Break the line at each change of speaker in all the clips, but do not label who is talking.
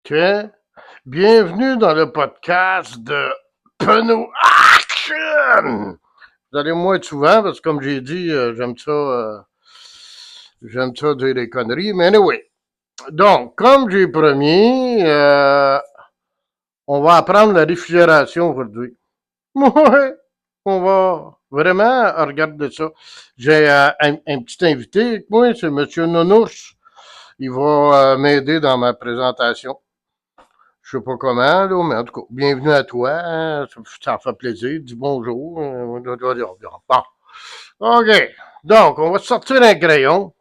OK. Bienvenue dans le podcast de Penaud Action! Vous allez moins être souvent parce que, comme j'ai dit, j'aime ça dire des conneries. Mais anyway. Donc, comme j'ai promis, on va apprendre la réfrigération aujourd'hui. Ouais, on va vraiment regarder ça. J'ai un petit invité avec moi, c'est M. Nounouche. Il va m'aider dans ma présentation. Je sais pas comment, là, mais en tout cas, bienvenue à toi. Hein, ça fait plaisir. Dis bonjour. Bon. OK. Donc, on va sortir un crayon.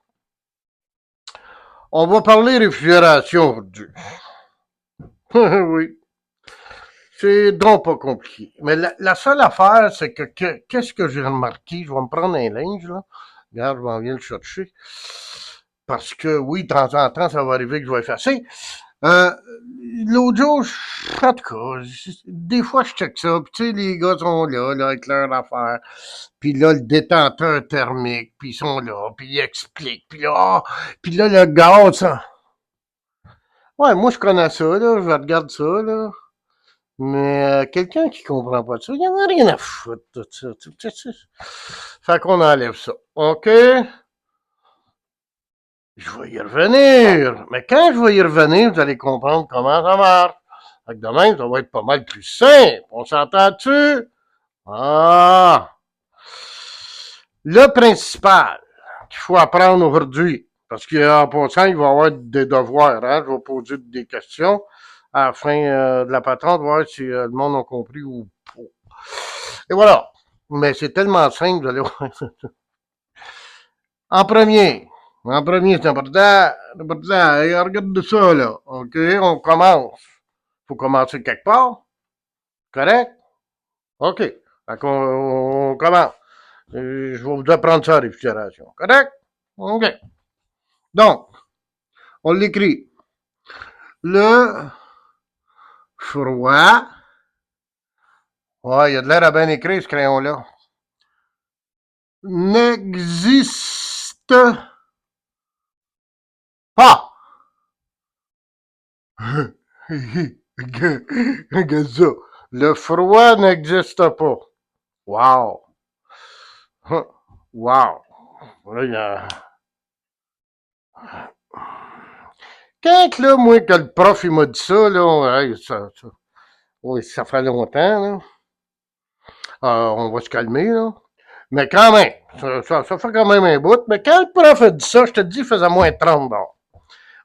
On va parler réfrigération aujourd'hui. Oui. C'est donc pas compliqué. Mais la seule affaire, c'est qu'est-ce que j'ai remarqué? Je vais me prendre un linge, là. Regarde, je m'en viens le chercher. Parce que, oui, de temps en temps, ça va arriver que je vais effacer. Euh, L'autre jour, en tout cas, des fois, je check ça, puis tu sais, les gars sont là, avec leur affaire, puis là, le détenteur thermique, puis ils sont là, puis ils expliquent, puis là, puis là, le gaz, ça. Ouais, moi, je connais ça, là, je regarde ça, là, mais quelqu'un qui comprend pas de ça, il y en a rien à foutre de ça. Fait qu'on enlève ça, OK? Je vais y revenir. Mais quand je vais y revenir, vous allez comprendre comment ça marche. Fait que demain, ça va être pas mal plus simple. On s'entend dessus? Ah! Le principal qu'il faut apprendre aujourd'hui, parce qu'en passant, il va y avoir des devoirs, hein? Je vais poser des questions à la fin de la patente, voir si le monde a compris ou pas. Et voilà. Mais c'est tellement simple, vous allez voir. En premier, c'est important, regarde ça, là. OK, on commence. Faut commencer quelque part. Correct? OK. Fait qu'on on commence. Je vais vous apprendre ça, réfrigération. Correct? OK. Donc, on l'écrit. Le froid. Ouais, il y a de l'air à bien écrire, ce crayon-là. N'existe pas. Regarde ça. Le froid n'existe pas. Wow. Wow. Là, quand, là, moi, que le prof, il m'a dit ça, là, hey, oui, ça fait longtemps, là. On va se calmer, là. Mais quand même, ça fait quand même un bout. Mais quand le prof a dit ça, je te dis, il faisait moins 30 d'or.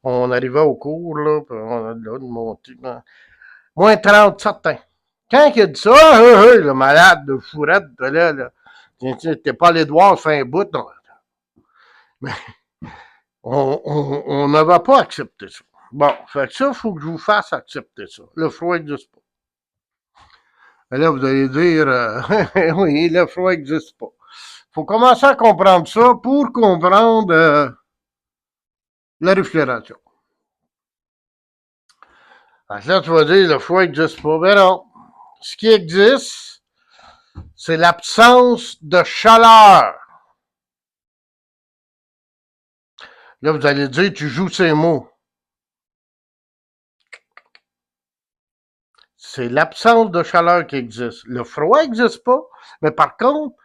On arrivait au cours, là, puis on a là de monter. Là. Moins 30, certain. Quand il a dit ça, le malade de fourrette, là, t'es pas allé devoir faire un bout, non. Mais on n'avait pas accepté ça. Bon, fait que ça, il faut que je vous fasse accepter ça. Le froid n'existe pas. Et là, vous allez dire, oui, le froid n'existe pas. Il faut commencer à comprendre ça pour comprendre la réfrigération. Alors là, tu vas dire, le froid n'existe pas. Ben non. Ce qui existe, c'est l'absence de chaleur. Là, vous allez dire, tu joues ces mots. C'est l'absence de chaleur qui existe. Le froid n'existe pas, mais par contre,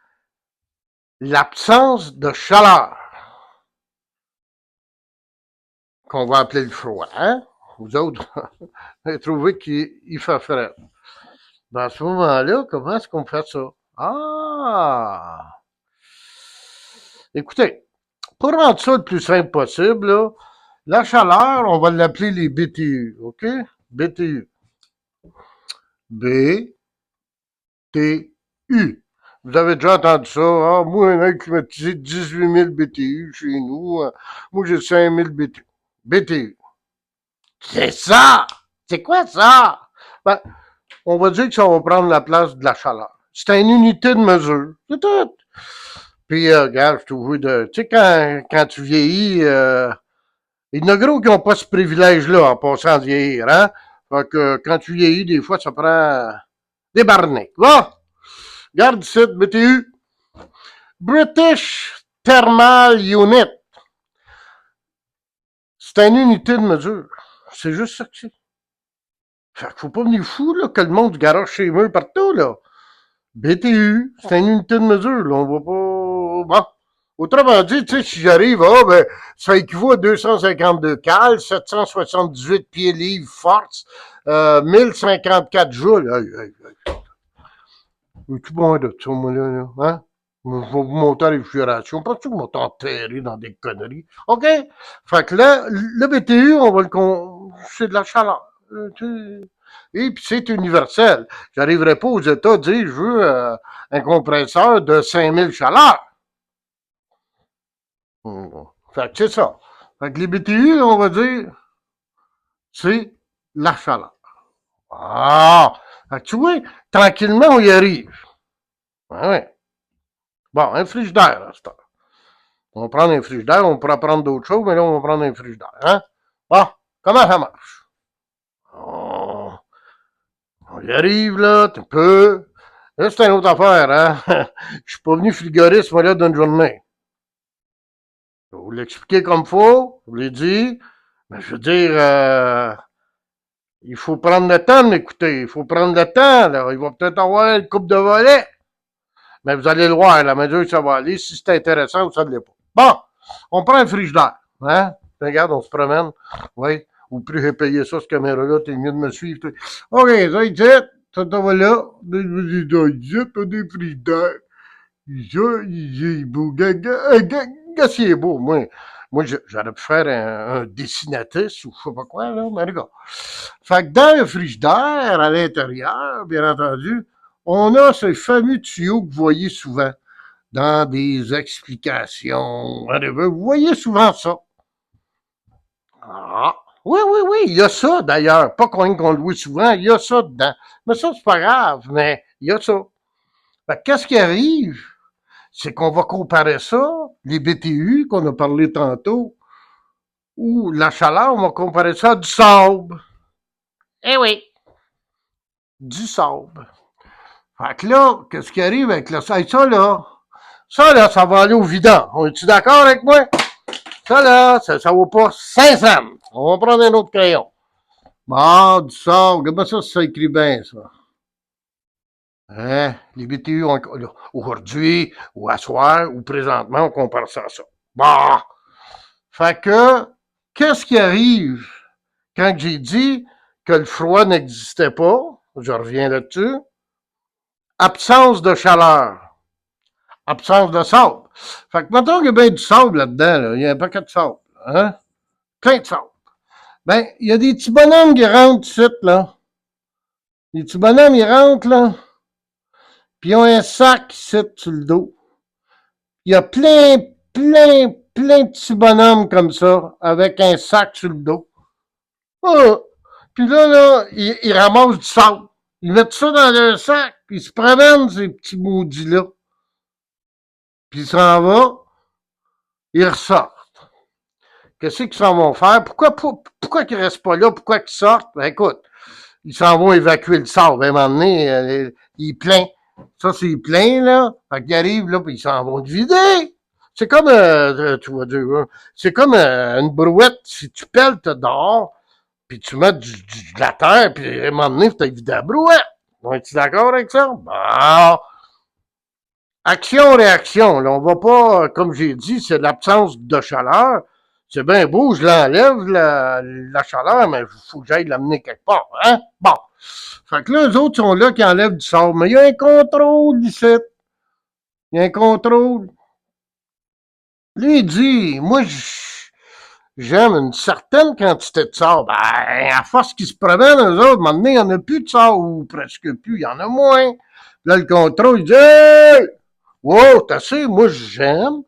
l'absence de chaleur, qu'on va appeler le froid, hein? Vous autres, vous avez trouvé qu'il fait frais. Ben, à ce moment-là, comment est-ce qu'on fait ça? Ah! Écoutez, pour rendre ça le plus simple possible, là, la chaleur, on va l'appeler les BTU, OK? BTU. B, T, U. Vous avez déjà entendu ça? Ah, moi, un mec climatisé 18 000 BTU chez nous. Moi, j'ai 5 000 BTU. BTU. C'est ça! C'est quoi ça? Ben, on va dire que ça va prendre la place de la chaleur. C'est une unité de mesure. C'est tout. Puis, regarde, je trouve de. Tu sais, quand tu vieillis, il y en a gros qui n'ont pas ce privilège-là en passant de vieillir, hein? Fait que quand tu vieillis, des fois, ça prend des barnets. Va! Garde cette BTU. British Thermal Unit. C'est une unité de mesure. C'est juste ça que c'est. Fait qu'il faut pas venir fou, là, que le monde garoche chez eux partout, là. BTU, c'est une unité de mesure, là. On va pas... Bon. Autrement dit, tu sais, si j'arrive, ben, ça équivaut à 252 cales, 778 pieds-livres force, 1054 joules. Tout bon de ça, moi, là, hein? Je vais vous monter à la réfrigération. Pas sûr que je vais t'enterrer dans des conneries. OK? Fait que là, le BTU, on va c'est de la chaleur. Et puis c'est universel. J'arriverai pas aux États à dire, je veux un compresseur de 5000 chaleurs. Fait que c'est ça. Fait que les BTU, on va dire, c'est la chaleur. Ah! Fait que tu vois, tranquillement, on y arrive. Ouais, ouais. Bon, un frigidaire, à cette heure. On va prendre un frigidaire, on pourra prendre d'autres choses, mais là, on va prendre un frigidaire. Hein? Bon, comment ça marche? On, on y arrive, là, un peu. Là, c'est une autre affaire, hein? Je suis pas venu frigoriste, moi, là, d'une journée. Je vais vous l'expliquer comme il faut, je vous l'ai dit. Mais je veux dire, il faut prendre le temps de m'écouter. Il faut prendre le temps, là. Il va peut-être avoir une coupe de volet. Mais vous allez le voir, la mesure que ça va aller. Si c'est intéressant ou ça ne l'est pas. Bon, on prend un frigidaire. Hein? Regarde, on se promène. Oui. Ou plus j'ai payé ça, cette caméra-là, t'es mieux de me suivre. OK, ça, ici, ça va là. Ici, t'as des frigidaires. Ça, il est beau. C'est beau. Moi, j'aurais pu faire un dessinatrice ou je sais pas quoi, là, mais regarde. Fait que dans le frigidaire, à l'intérieur, bien entendu, on a ce fameux tuyau que vous voyez souvent dans des explications. Vous voyez souvent ça. Ah, oui, oui, oui, il y a ça d'ailleurs. Pas qu'on le voit souvent, il y a ça dedans. Mais ça, c'est pas grave, mais il y a ça. Fait que qu'est-ce qui arrive? C'est qu'on va comparer ça, les BTU qu'on a parlé tantôt, ou la chaleur, on va comparer ça à du sable. Eh oui. Du sable. Fait que là, qu'est-ce qui arrive avec le sable? Ça là, ça va aller au vidange. On est-tu d'accord avec moi? Ça là, ça vaut pas 500. On va prendre un autre crayon. Bon, du sable. Regarde ça, ça écrit bien, ça. Hein? Les BTU, aujourd'hui, ou à soir, ou présentement, on compare ça à ça. Bon. Fait que, qu'est-ce qui arrive quand j'ai dit que le froid n'existait pas? Je reviens là-dessus. Absence de chaleur. Absence de sable. Fait que maintenant qu'il y a bien du sable là-dedans, là, il y a un paquet de sable. Hein? Plein de sable. Ben, il y a des petits bonhommes qui rentrent ici, là. Les petits bonhommes, ils rentrent, là. Puis ils ont un sac ici sur le dos. Il y a plein de petits bonhommes comme ça, avec un sac sur le dos. Oh. Puis là, ils ramassent du sable. Ils mettent ça dans leur sac, puis ils se promènent, ces petits maudits-là. Puis ils s'en vont, ils ressortent. Qu'est-ce qu'ils s'en vont faire? Pourquoi qu'ils restent pas là? Pourquoi qu'ils sortent? Ben écoute, ils s'en vont évacuer le sable. À un moment donné, il est plein. Ça, c'est plein, là. Fait qu'ils arrivent, là, puis ils s'en vont le vider. C'est comme, tu vas dire, c'est comme une brouette. Si tu pelles, tu dehors, puis tu mets de la terre, puis à un moment donné, tu as vidé la brouette. Es-tu d'accord avec ça? Bon. Action-réaction. Là, on va pas, comme j'ai dit, c'est l'absence de chaleur. C'est bien beau, je l'enlève, la chaleur, mais il faut que j'aille l'amener quelque part. Hein? Bon. Fait que là, eux autres sont là qui enlèvent du sable. Mais il y a un contrôle ici. Il y a un contrôle. Lui, il dit, moi, j'aime une certaine quantité de sable. Ben, à force qu'ils se promènent, eux autres, maintenant, il n'y en a plus de sable, ou presque plus, il y en a moins. Là, le contrôle, il dit, hey! Wow, t'as assez, moi, j'aime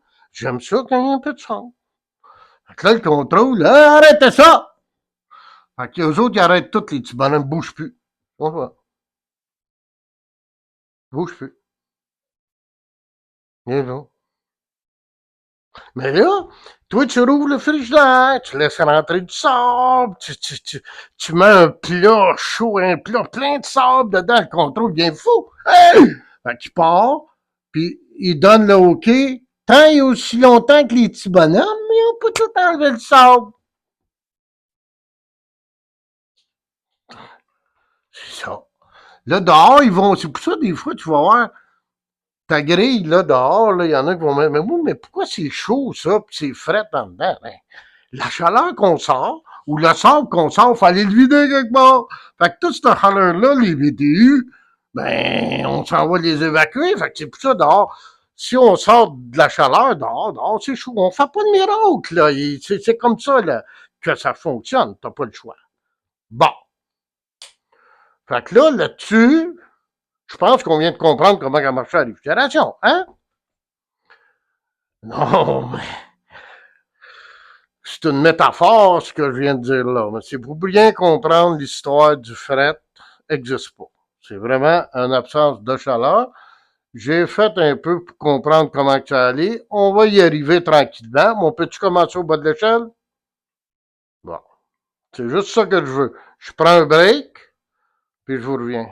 ça quand il y a un peu de sable. Fait que là, le contrôle, ah, arrêtez ça! Fait que les autres, ils arrêtent tous, les petits bonhommes, bougent plus. On va, bouge plus. Et là. Mais là, toi, tu rouvres le frigidaire, tu laisses rentrer du sable, tu mets un plat chaud, un plat plein de sable dedans, le contrôle devient fou. Hey! Fait qu'il part, puis il donne le OK, tant et aussi longtemps que les petits bonhommes, mais on peut tout enlever le sable. C'est ça. Là, dehors, ils vont. C'est pour ça, des fois, tu vas voir ta grille, là, dehors, là, il y en a qui vont me dire, mais oui, mais pourquoi c'est chaud, ça, puis c'est frais en dedans? Ben, la chaleur qu'on sort, ou le sable qu'on sort, il fallait le vider quelque part. Fait que toute cette chaleur-là, les VTU, ben, on s'en va les évacuer. Fait que c'est pour ça, dehors, si on sort de la chaleur, dehors, c'est chaud. On fait pas de miracle, là. C'est comme ça, là, que ça fonctionne. T'as pas le choix. Bon. Fait que là-dessus, je pense qu'on vient de comprendre comment ça marche la réfrigération, hein? Non, mais c'est une métaphore, ce que je viens de dire là. Mais c'est pour bien comprendre l'histoire du fret, n'existe pas. C'est vraiment une absence de chaleur. J'ai fait un peu pour comprendre comment ça allait. On va y arriver tranquillement. Mon peux-tu commencer au bas de l'échelle? Bon. C'est juste ça que je veux. Je prends un break, puis je vous reviens.